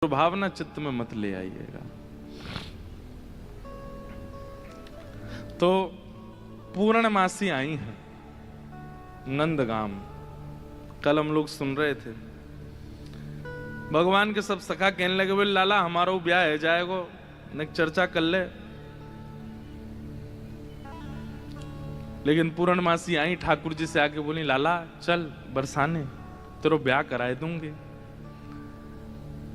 भावना चित्त में मत ले आइएगा। तो पूर्णमासी आई हैं नंदगाम। कल हम लोग सुन रहे थे, भगवान के सब सखा कहने लगे, बोले लाला हमारा ब्याह है जाएगो, न चर्चा कर ले। लेकिन पूर्णमासी आई ठाकुर जी से आके बोली, लाला चल बरसाने, तेरा ब्याह कराए दूंगी।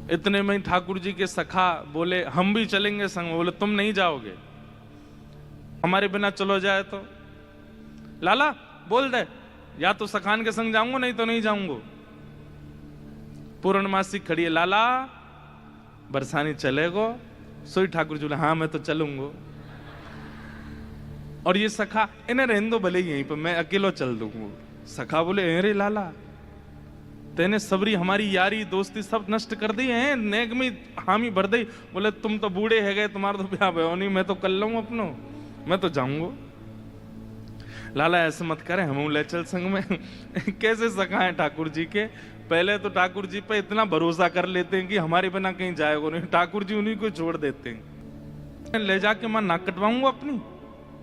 इतने में ठाकुर जी के सखा बोले, हम भी चलेंगे संग। बोले तुम नहीं जाओगे, हमारे बिना चलो जाए तो। लाला बोल दे, या तो सखान के संग जाऊंगा नहीं तो नहीं जाऊंगा। पूर्णमासी खड़ी है, लाला बरसानी चलेगो? सोई ठाकुर जी बोले, हाँ मैं तो चलूंगा। और ये सखा, इन्हें रहने दो भले यहीं पर, मैं अकेलो चल दूंगा। सखा बोले, अरे लाला तेने सबरी हमारी यारी दोस्ती सब नष्ट कर दी है, नेक में हामी भर दी। बोले तुम तो बूढ़े है गए, तुम्हारा तो ब्याह भयो नहीं, मैं तो कर लूंगा अपनो, मैं तो जाऊंगा। लाला ऐसे मत करे, हम ले चल संग में। कैसे सखा है ठाकुर जी के, पहले तो ठाकुर जी पे इतना भरोसा कर लेते हैं कि हमारे बिना कहीं जाएगा नहीं, ठाकुर जी उन्हीं को छोड़ देते हैं। ले जाके मैं नाक कटवाऊंगा अपनी,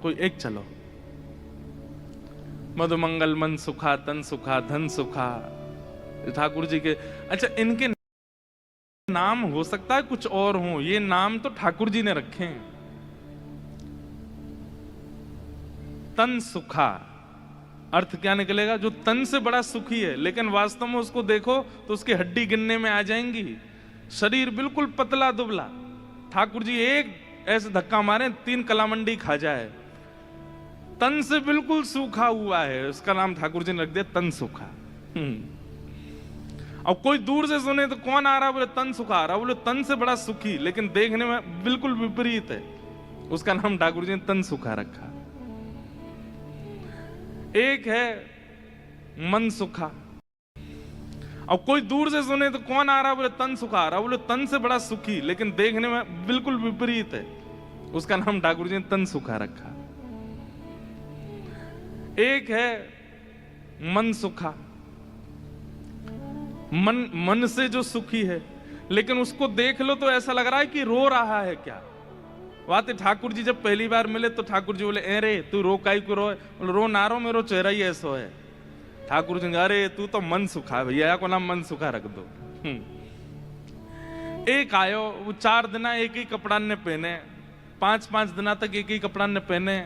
कोई एक चलो। मधुमंगल मन सुखा, तन सुखा, धन सुखा, ठाकुर जी के। अच्छा, इनके नाम हो सकता है कुछ और हो, ये नाम तो ठाकुर जी ने रखे हैं। तन सुखा अर्थ क्या निकलेगा? जो तन से बड़ा सुखी है, लेकिन वास्तव में उसको देखो तो उसकी हड्डी गिनने में आ जाएंगी। शरीर बिल्कुल पतला दुबला, ठाकुर जी एक ऐसे धक्का मारे 3 कलामंडी खा जाए। तन से बिल्कुल सूखा हुआ है, उसका नाम ठाकुर जी ने रख दिया तन सुखा। और कोई दूर से सुने तो कौन आ रहा, बोले तन सुखा आ रहा, बोले तन से बड़ा सुखी लेकिन देखने में बिल्कुल विपरीत है, उसका नाम ठाकुर जी ने तन सुखा रखा। एक है मन सुखा, और कोई दूर से सुने तो कौन आ रहा, बोले तन सुखा आ रहा, बोले तन से बड़ा सुखी लेकिन देखने में बिल्कुल विपरीत है, उसका नाम ठाकुर जी ने तन सुखा रखा। एक है मन सुखा, मन से जो सुखी है, लेकिन उसको देख लो तो ऐसा लग रहा है कि रो रहा है क्या। वाते ठाकुर जी जब पहली बार मिले तो ठाकुर जी बोले, अरे तू रो काई को रोए? बोले रो ना रो, मेरो चेहरा ही ऐसा है। ठाकुर जी, अरे तू तो मन सुखा, भैया को नाम मन सुखा रख दो। एक आयो, वो 4 दिन एक ही कपड़ा ने पहने, 5-5 दिन तक एक ही कपड़ा ने पहने,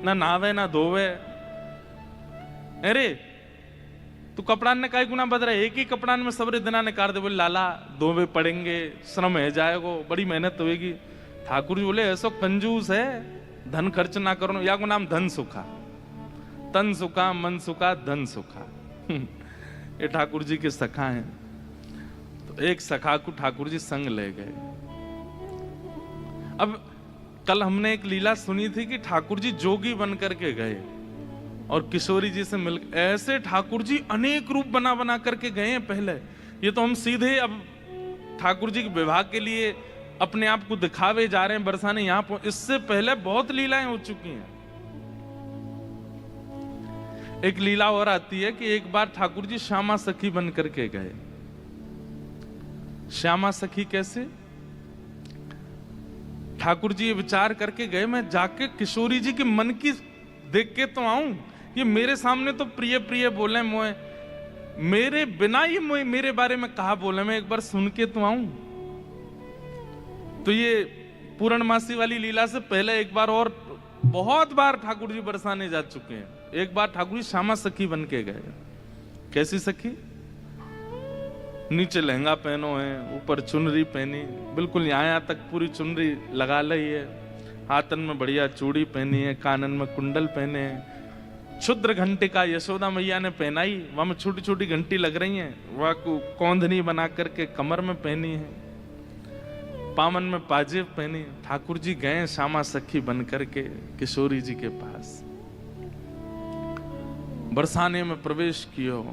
ना नहावे ना धोवे। अरे तू कपड़ा ने काई गुना बदल रहा है, एक ही कपड़ा में सबरे दिना ने कार दे। बोले लाला धोवे पड़ेंगे, श्रम है जाएगो, बड़ी मेहनत होगी। ठाकुर जी बोले, ऐसा कंजूस है, धन खर्च ना करो, या को नाम धन सुखा। तन सुखा, मन सुखा, धन सुखा। ये ठाकुर जी के सखा हैं। तो एक सखा को ठाकुर जी संग ले गए। अब कल हमने एक लीला सुनी थी कि ठाकुर जी जोगी बन करके गए और किशोरी जी से मिल, ऐसे ठाकुर जी अनेक रूप बना बना करके गए हैं पहले। ये तो हम सीधे अब ठाकुर जी के विवाह के लिए अपने आप को दिखावे जा रहे हैं बरसाने यहां पर। इससे पहले बहुत लीलाएं हो चुकी हैं। एक लीला और आती है कि एक बार ठाकुर जी श्यामा सखी बन करके गए। श्यामा सखी कैसे? ठाकुर जी ये विचार करके गए, मैं जाके किशोरी जी के मन की देख के तो आऊं, ये मेरे सामने तो प्रिय प्रिय बोले मोए, मेरे बिना ही मोए मेरे बारे में कहा बोले, मैं एक बार सुन के तो आऊं। तो ये पूर्णमासी वाली लीला से पहले एक बार और बहुत बार ठाकुर जी बरसाने जा चुके हैं। एक बार ठाकुर जी श्यामा सखी बन के गए। कैसी सखी? नीचे लहंगा पहनो है, ऊपर चुनरी पहनी, बिल्कुल यहाँ तक पूरी चुनरी लगा ली है, हाथन में बढ़िया चूड़ी पहनी है, कानन में कुंडल पहने हैं, क्षुद्र घंटे का यशोदा मैया ने पहनाई, वहां में छोटी छोटी घंटी लग रही हैं, वह कौंधनी बना करके कमर में पहनी है, पामन में पाजेब पहनी। ठाकुर जी गए श्यामा सखी बन करके किशोरी जी के पास, बरसाने में प्रवेश कियो।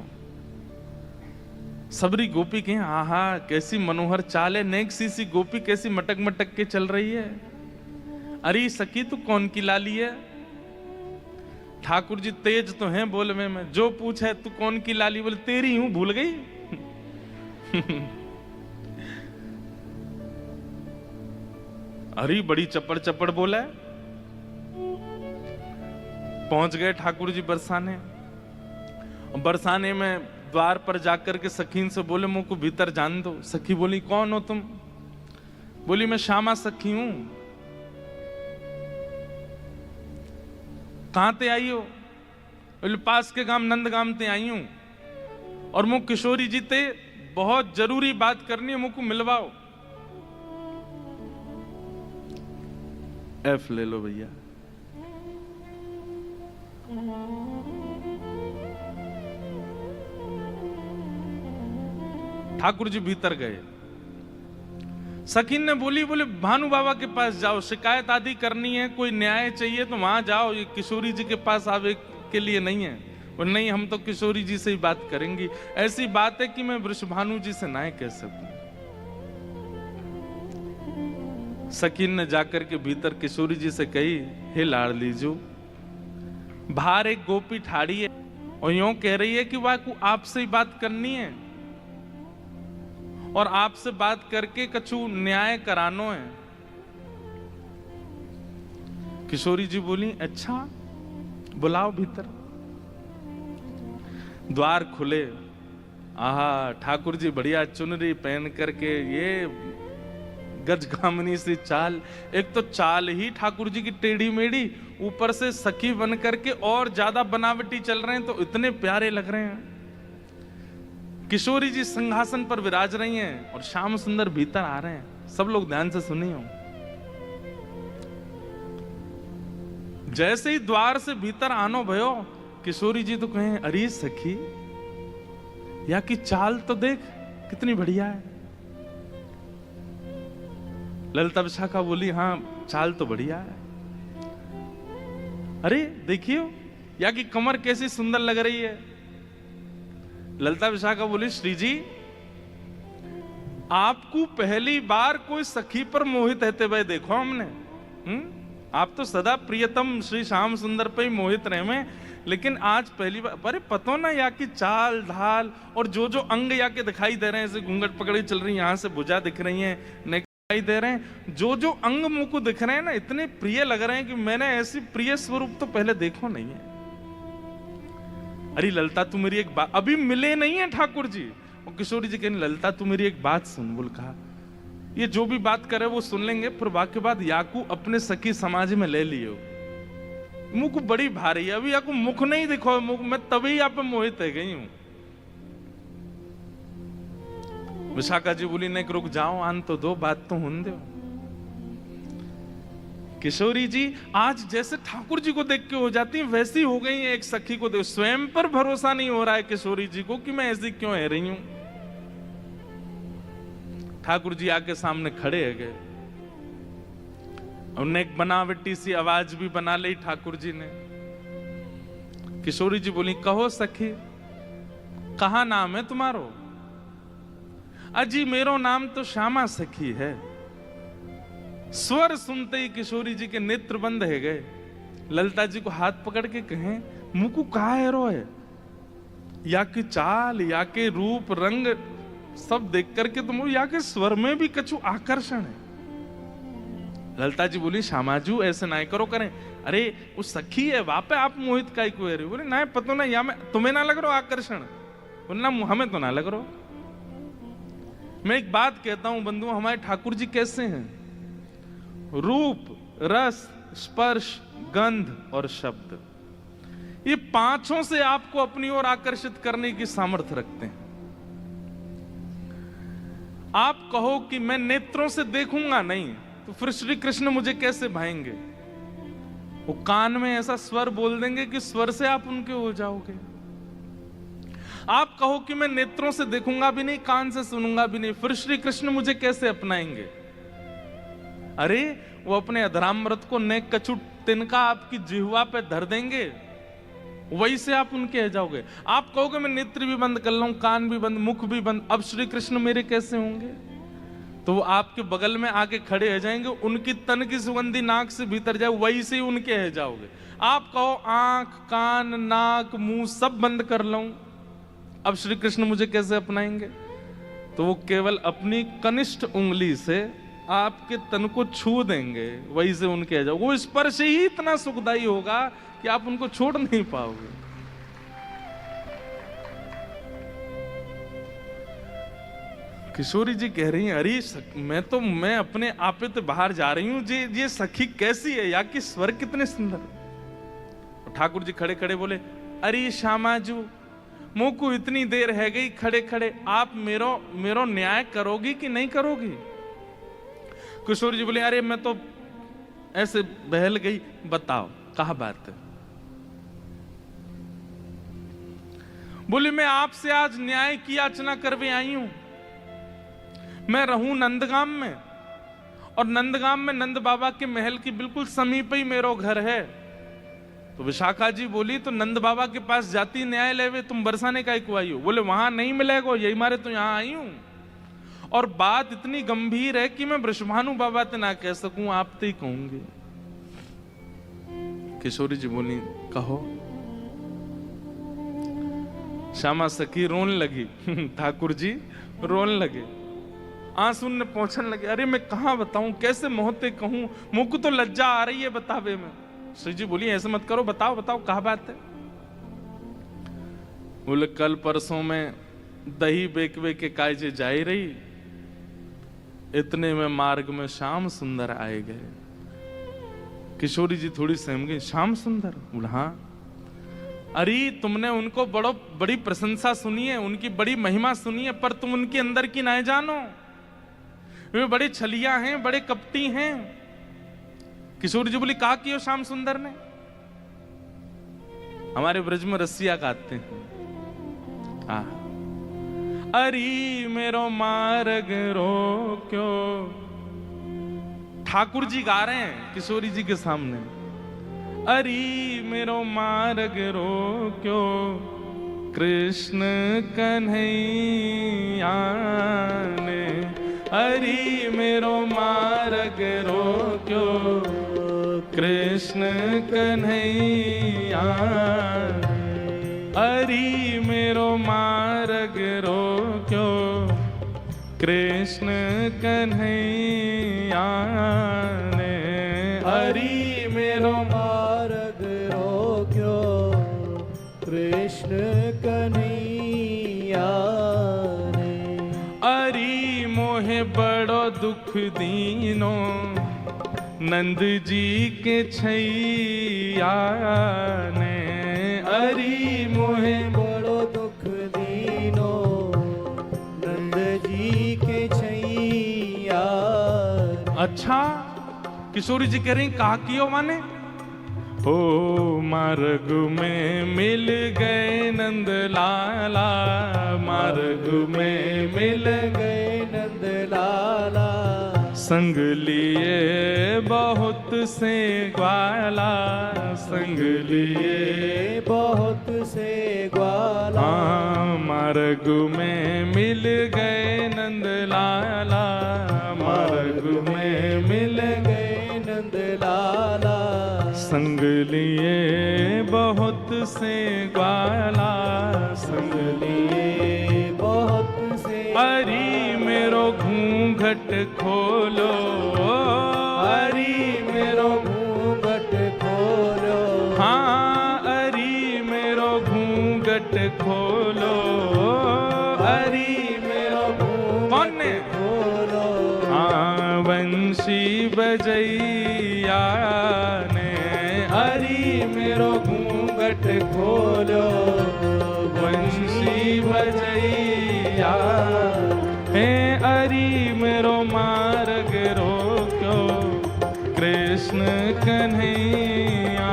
सबरी गोपी कहें, आहा कैसी मनोहर चाल है, नेक सी गोपी कैसी मटक मटक के चल रही है। अरे सखी तू कौन की लाली है? ठाकुर जी तेज तो हैं बोलवे में, जो पूछे तू कौन की लाली? बोले तेरी हूं, भूल गई। अरे बड़ी चप्पड़ चप्पड़ बोला है। पहुंच गए ठाकुर जी बरसाने। बरसाने में द्वार पर जाकर के सखीन से बोले मुझ को भीतर जान दो। सखी बोली कौन हो तुम? बोली मैं श्यामा सखी हूं। कहां ते आई हो? बोले पास के गांव नंदगाम ते आई हूं और मुझ किशोरी जी ते बहुत जरूरी बात करनी है, मुझको मिलवाओ। एफ ले लो भैया। ठाकुर जी भीतर गए। सखीन ने बोली बोले भानु बाबा के पास जाओ, शिकायत आदि करनी है, कोई न्याय चाहिए तो वहां जाओ, ये किशोरी जी के पास आवे के लिए नहीं है। और नहीं हम तो किशोरी जी से ही बात करेंगी, ऐसी बात है कि मैं वृषभानु जी से ना कह सकूं। सखीन ने जाकर के भीतर किशोरी जी से कही हे लाडली जो, बाहर एक गोपी ठाड़ी है और यूं कह रही है कि वह आपसे ही बात करनी है और आपसे बात करके कछु न्याय करानो है। किशोरी जी बोली अच्छा बुलाओ भीतर। द्वार खुले। आहा ठाकुर जी बढ़िया चुनरी पहन करके, ये गजगामिनी सी चाल। एक तो चाल ही ठाकुर जी की टेढ़ी मेढ़ी, ऊपर से सखी बन करके और ज्यादा बनावटी चल रहे हैं तो इतने प्यारे लग रहे हैं। किशोरी जी सिंहासन पर विराज रही हैं और श्याम सुंदर भीतर आ रहे हैं। सब लोग ध्यान से सुनिए। जैसे ही द्वार से भीतर आनो भयो, किशोरी जी तो कहें अरे सखी या की चाल तो देख कितनी बढ़िया है। ललिता विशाखा बोली हाँ चाल तो बढ़िया है। अरे देखियो या की कमर कैसी सुंदर लग रही है। ललिता विशाखा बोली श्री जी आपको पहली बार कोई सखी पर मोहित रहते हुए देखो हमने। आप तो सदा प्रियतम श्री श्याम सुंदर पे ही मोहित रहे में, लेकिन आज पहली बार। अरे पतो ना या की चाल ढाल और जो जो अंग या के दिखाई दे रहे हैं, जैसे घूंघट पकड़ी चल रही है, यहां से भुजा दिख रही है, दिखाई दे रहे हैं, जो जो अंग मुंह को दिख रहे हैं ना, इतने प्रिय लग रहे हैं कि मैंने ऐसी प्रिय स्वरूप तो पहले देखो नहीं है। अरे ललिता तू मेरी एक बात, अभी मिले नहीं है ठाकुर जी। और किशोरी जी कहने ललिता तू मेरी एक बात सुन। बोल कहा ये जो भी बात करे वो सुन लेंगे, फिर वाक्य बाद याकू अपने सखी समाज में ले लियो। मुख बड़ी भारी है, अभी याकू मुख नहीं दिखो, मुख मैं तभी यहाँ पे मोहित है गई हूं। विशाखा जी बोली नहीं रुक जाओ, आन तो दो, बात तो हुन दो। किशोरी जी आज जैसे ठाकुर जी को देख के हो जाती है वैसी हो गई है एक सखी को देख। स्वयं पर भरोसा नहीं हो रहा है किशोरी जी को कि मैं ऐसी क्यों है रही हूं। ठाकुर जी आके सामने खड़े है गए। उन्हें एक बनावटी सी आवाज भी बना ली ठाकुर जी ने। किशोरी जी बोली कहो सखी कहा नाम है तुम्हारो? अजी मेरो नाम तो श्यामा सखी है। स्वर सुनते ही किशोरी जी के नेत्र बंद है गए। ललिता जी को हाथ पकड़ के कहें मुकु कहा है रो है, या की चाल या के रूप रंग सब देख करके तुम या के स्वर में भी कछु आकर्षण है। ललिता जी बोली श्यामाजू ऐसे ना करो करें। अरे वो सखी है वहां पे आप मोहित का को है। बोले ना पतो ना, या मैं तुम्हें ना लग रहा आकर्षण? बोलना हमें तो ना लग रहा। मैं एक बात कहता हूं बंधु, हमारे ठाकुर जी कैसे हैं? रूप रस स्पर्श गंध और शब्द, ये पांचों से आपको अपनी ओर आकर्षित करने की सामर्थ्य रखते हैं। आप कहो कि मैं नेत्रों से देखूंगा नहीं, तो फिर श्री कृष्ण मुझे कैसे भाएंगे? वो कान में ऐसा स्वर बोल देंगे कि स्वर से आप उनके हो जाओगे। आप कहो कि मैं नेत्रों से देखूंगा भी नहीं, कान से सुनूंगा भी नहीं, फिर श्री कृष्ण मुझे कैसे अपनाएंगे? अरे वो अपने अधरामृत को नेक कछु तिनका आपकी जिह्वा पे धर देंगे, वही से आप उनके हो जाओगे। आप कहोगे मैं नेत्र भी बंद कर लूं, कान भी बंद, मुख भी बंद, अब श्री कृष्ण मेरे कैसे होंगे? तो वो आपके बगल में आके खड़े हो जाएंगे, उनकी तन की सुगंधी नाक से भीतर जाए, वही से उनके हो जाओगे। आप कहो आंख कान नाक मुंह सब बंद कर लूं, अब श्री कृष्ण मुझे कैसे अपनाएंगे? तो वो केवल अपनी कनिष्ठ उंगली से आपके तन को छू देंगे, वहीं से उनके जाओ, वो स्पर्श ही इतना सुखदायी होगा कि आप उनको छोड़ नहीं पाओगे। किशोरी जी कह रही हैं, अरे मैं अपने आपे तो बाहर जा रही हूं, ये सखी कैसी है, या कि स्वर कितने सुंदर। ठाकुर जी खड़े खड़े बोले, अरे श्यामाजू मुंह को इतनी देर है गई खड़े खड़े, आप मेरो न्याय करोगी कि नहीं करोगी। किशोरी जी बोले, अरे मैं तो ऐसे बहल गई, बताओ कहा बात है। बोले, मैं आपसे आज न्याय की याचना करवे आई हूं। मैं रहूं नंदगाम में, और नंदगाम में नंद बाबा के महल की बिल्कुल समीप ही मेरो घर है। तो विशाखा जी बोली, तो नंद बाबा के पास जाती न्याय लेवे, तुम बरसाने का आई हो। बोले, वहां नहीं मिलेगा, यही मारे तो यहां आई हूं। और बात इतनी गंभीर है कि मैं वृषभानु बाबा ते ना कह सकूं, आप ते ही कहूंगी। किशोरी जी बोली, कहो। श्यामा सखी रोने लगी, ठाकुर जी रोने लगे, आंसू ने पहुंचने लगे। अरे मैं कहां बताऊं, कैसे मोहते कहूं, मुंह को तो लज्जा आ रही है बतावे में। श्री जी बोली, ऐसे मत करो, बताओ बताओ कहा बात है। बोले, कल परसों में दही बेकवे के कायजे जाई रही, इतने में मार्ग में श्याम सुंदर आए गए। किशोरी जी थोड़ी सहम गई, श्याम सुंदर? बोला, हाँ। अरे तुमने उनको बड़ी प्रशंसा सुनी है, उनकी बड़ी महिमा सुनी है, पर तुम उनके अंदर की ना जानो, वे बड़े छलिया हैं, बड़े कपटी हैं। किशोरी जी बोली, कहा कियो श्याम सुंदर ने? हमारे ब्रज में रसिया गाते हैं, अरे मेरो मार्ग रोक्यो। ठाकुर जी गा रहे हैं किशोरी जी के सामने, अरे मेरो मार्ग रोक्यो, कृष्ण कन्हैया ने। अरे मेरो मार्ग रोक्यो, कृष्ण कन्हैया। अरे मेरो मार्ग रोक्यो, कृष्ण कन्हैया ने। अरे मेरो मार्ग रोक्यो, कृष्ण कन्हैया ने। अरे मोहे बड़ो दुख दीनो, नंद जी के छैया ने। अरे मोहे बड़ो दुख दीनो, नंद जी के छैया। अच्छा, किशोरी जी कह रही, कहा कियो माने? ओ मार्ग में मिल गए नंद लाला, मार्ग में मिल गए नंद लाला। संग लिए बहुत से ग्वाला, संग लिए बहुत से ग्वाला। हाँ, मार्ग में मिल गए नंद लाला, मार्ग में मिल गए नंद लाला। संग लिए बहुत से ग्वाला, संग लिए बहुत से। अरे मेरो घूंघट खोलो, अरे मेरो घूंघट खोलो। हाँ, अरे मेरो घूंघट खोलो, अरे मेरो कौन ने खोलो। हाँ, बंशी बजैया ने। अरे मेरो घूंघट खोलो, बंशी बजैया हे। अरे मेरो मार्ग रोक्यो, कृष्ण कन्हैया।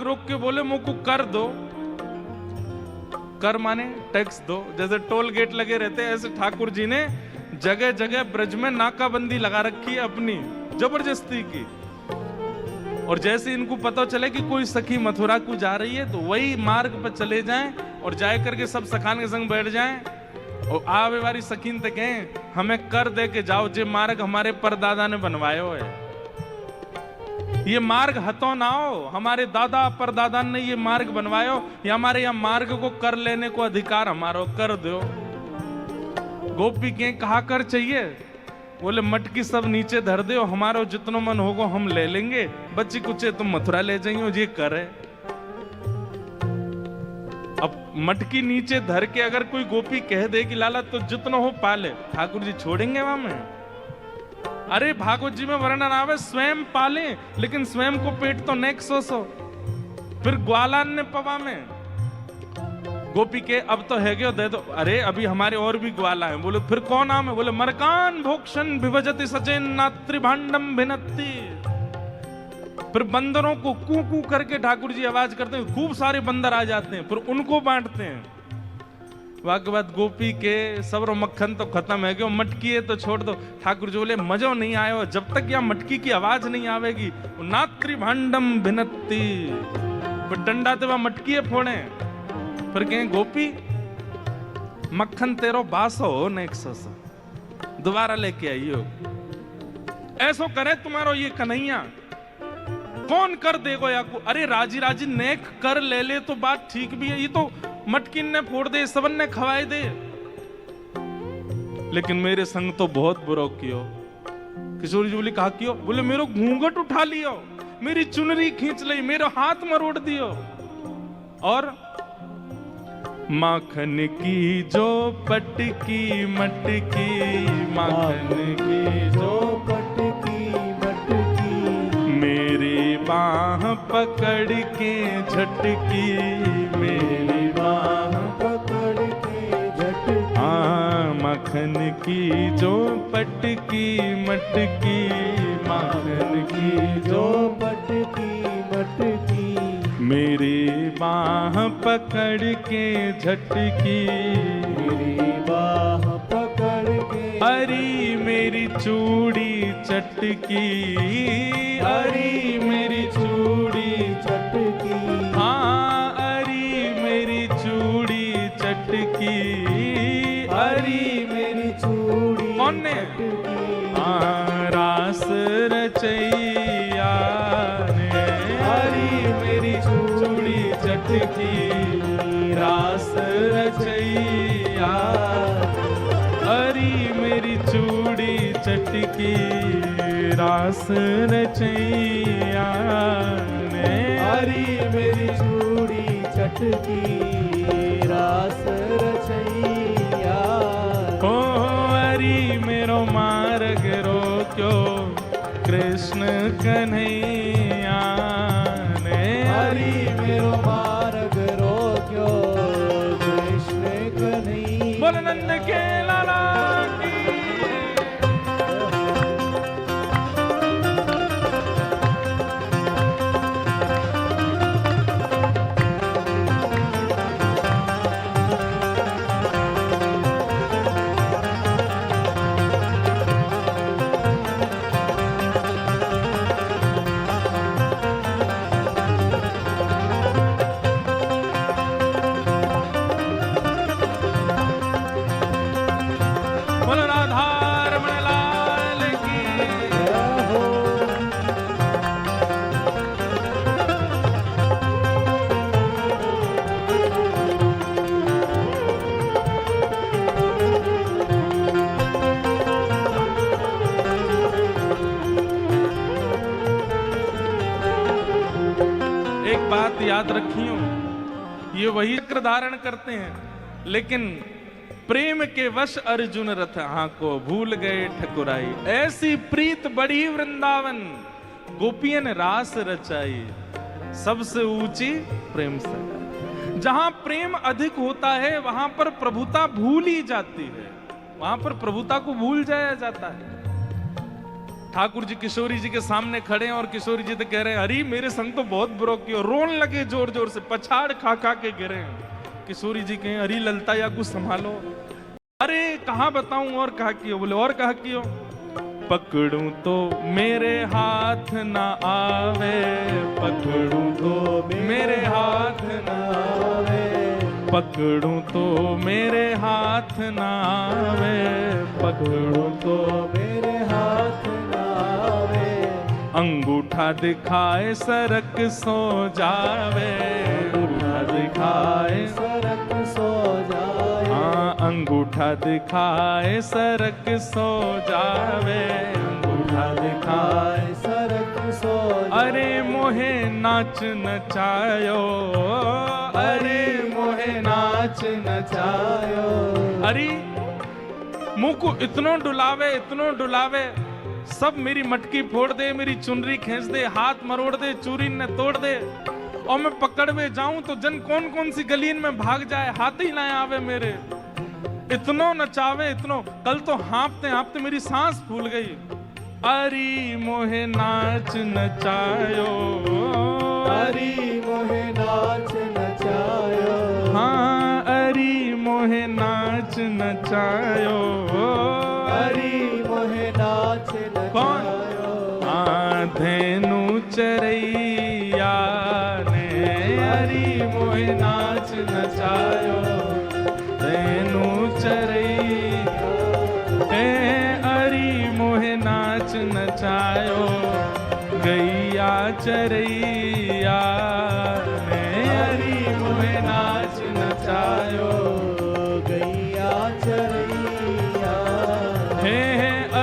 रोक के बोले, मुझको कर दो। कर माने टैक्स दो, जैसे टोल गेट लगे रहते हैं, ऐसे ठाकुर जी ने जगह जगह ब्रज में नाकाबंदी लगा रखी है अपनी जबरदस्ती की। और जैसे इनको पता चले कि कोई सखी मथुरा को जा रही है, तो वही मार्ग पर चले जाएं और जाए करके सब सखान के संग बैठ जाएं और आवे वाली सखीन तक कहें, हमें कर दे के जाओ, जे मार्ग हमारे परदादा ने बनवायो है। ये मार्ग हतो ना हो, हमारे दादा परदादा ने ये मार्ग बनवायो, ये हमारे यहाँ मार्ग को कर लेने को अधिकार हमारो, कर दो। गोपी के कहा कर चाहिए, बोले मटकी सब नीचे धर दे, हमारो जितनो मन होगो हम ले लेंगे, बच्ची कुचे तुम मथुरा ले जाइयो, ये करे। अब मटकी नीचे धर के अगर कोई गोपी कह दे कि लाला तो जितनो हो पाले, ठाकुर जी छोड़ेंगे वहां में? अरे भागवत जी में वर्णन आवे स्वयं पाले, लेकिन स्वयं को पेट तो नेक सो। फिर ग्वालान ने पवा में गोपी के अब तो है गयो दे दो, अरे अभी हमारे और भी ग्वाला हैं। बोले फिर कौन नाम है? बोले मरकान भोक्षण विभजति सचेन नात्री भांडम भिनत्ति। फिर बंदरों को कू कू करके ठाकुर जी आवाज करते हैं, खूब सारे बंदर आ जाते हैं, फिर उनको बांटते हैं। वाके बाद गोपी के सबरो मक्खन तो खत्म है गयो, मटकी है तो छोड़ दो। ठाकुर जी बोले मजो नहीं आयो, जब तक यहाँ मटकी की आवाज नहीं आवेगी नात्री भांडम भिनत्ति, डंडा ते वहां मटकी है फोड़े। फिर कहें गोपी मक्खन तेरो बासो नेक सो, दोबारा लेके आइयो। ऐसो करे तुम्हारो ये कन्हैया, कौन कर देगो या को? अरे राजी राजी नेक कर ले ले तो बात ठीक भी है, ये तो मटकिन ने फोड़ दे, सबन ने खवाए दे, लेकिन मेरे संग तो बहुत बुरो कियो। किशोरी जी बोली कहा कियो? बोले मेरो घूंघट उठा लियो, मेरी चुनरी खींच ली, मेरे हाथ मरोड़ दियो, और माखन की जो पटकी मटकी, माखन की जो पटकी मटकी, मेरी बाह पकड़ के झटकी, मेरी बाह पकड़ के झटकी। हाँ माखन की जो पटकी मटकी, माखन की जो पटकी मटकी, मेरी बाह पकड़ के झटकी, मेरी बाह पकड़ के, हरी मेरी चूड़ी चटकी, हरी मेरी चूड़ी चटकी, हाँ हरी मेरी चूड़ी चटकी, हरी मेरी चूड़ी कौन ने? चटकी, रास रचैया ने, हरी मेरी चूड़ी चटकी, रास रचैया, हरी मेरी चूड़ी चटकी, रास रचैया ने, हरी मेरी चूड़ी चटकी, रास रचैया। ओ हरी मेरो मार्ग रोक्यो कृष्ण कन्हैया ने, हरी मेरो मार्ग रोक्यो कृष्ण कन्हैया। बोल नंद के लाला की। बोल राधा रमण लाल की। एक बात याद रखियो, ये वही चक्र धारण करते हैं, लेकिन प्रेम के वश अर्जुन रथ को भूल गए ठकुराई, ऐसी प्रीत बढ़ी वृंदावन, गोपियन रास रचाई, सबसे ऊंची प्रेम सगाई। जहां प्रेम अधिक होता है वहां पर प्रभुता भूल ही जाती है, वहां पर प्रभुता को भूल जाया जाता है। ठाकुर जी किशोरी जी के सामने खड़े हैं और किशोरी जी तो कह रहे हैं अरे मेरे संग तो बहुत बुरो किया, रोन लगे जोर जोर से, पछाड़ खा खा के गिरे हैं। किशोरी जी कहें अरे ललता या कुछ संभालो, अरे कहाँ बताऊं और कहा कियो? बोले और कहा कियो? पकड़ूं तो मेरे हाथ ना आवे, पकड़ूं तो मेरे हाथ ना आवे, पकड़ूं तो मेरे हाथ ना आवे, पकड़ूं तो मेरे हाथ ना आवे, अंगूठा दिखाए सरक सो जावे, अंगूठा दिखाए सरक सो जाए, हाँ अंगूठा दिखाए सरक सो जावे, अंगूठा दिखाए सरक सो अरे मोहे नाच नचायो, अरे मोहे नाच नचायो। अरे मुंह को इतनो डुलावे सब मेरी मटकी फोड़ दे, मेरी चुनरी खींच दे, हाथ मरोड़ दे, चूरी ने तोड़ दे, और मैं पकड़ में जाऊं तो जन कौन कौन सी गलीन में भाग जाए, हाथ ही ना आवे मेरे। इतनो नचावे इतनो, कल तो हाँपते हाँपते मेरी सांस फूल गई। अरे मोहे नाच नचायो, अरे मोहे नाच नचायो। हाँ अरे मोहे नाच नचायो, अरे मोहे नाच नचायो। धेनु चरैया ने अरे मोहे नाच नचायो, धेनु चरैया अरे मोहे नाच नचायो, गैया चरैया ने अरे मोहे नाच नचायो, गैया चरैया हे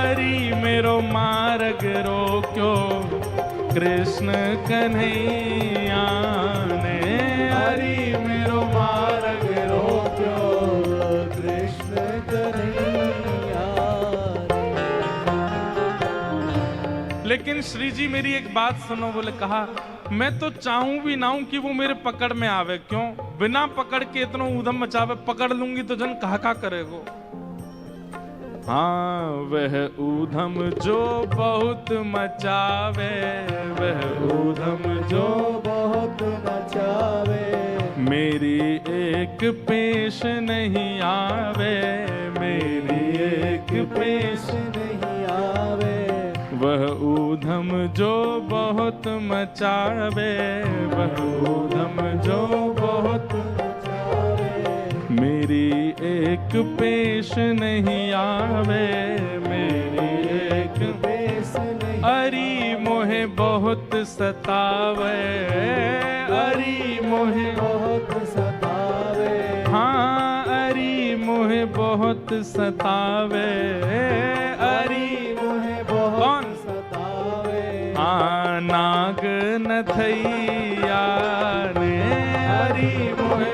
अरे मेरो मार्ग रोक्यो कृष्ण कन्हैया ने, हरि मेरो मार्ग रोक्यो कृष्ण कन्हैया। लेकिन श्री जी मेरी एक बात सुनो, बोले कहा मैं तो चाहूं भी ना हूं कि वो मेरे पकड़ में आवे, क्यों बिना पकड़ के इतना ऊधम मचावे, पकड़ लूंगी तो जन कहा करेगो। हाँ वह ऊधम जो बहुत मचावे, वह ऊधम जो बहुत नचावे, मेरी एक पेश नहीं आवे, मेरी एक पेश नहीं आवे। वह ऊधम जो बहुत मचावे, वह ऊधम जो बहुत नचावे, मेरी एक पेश नहीं आवे, मेरी एक पेश नहीं अरी मोहे बहुत सतावे, अरी मोहे बहुत सतावे। हाँ अरी मोहे बहुत सतावे, अरी मोहे बहुत कौन सतावे। नाग नथैया ने अरी मोहे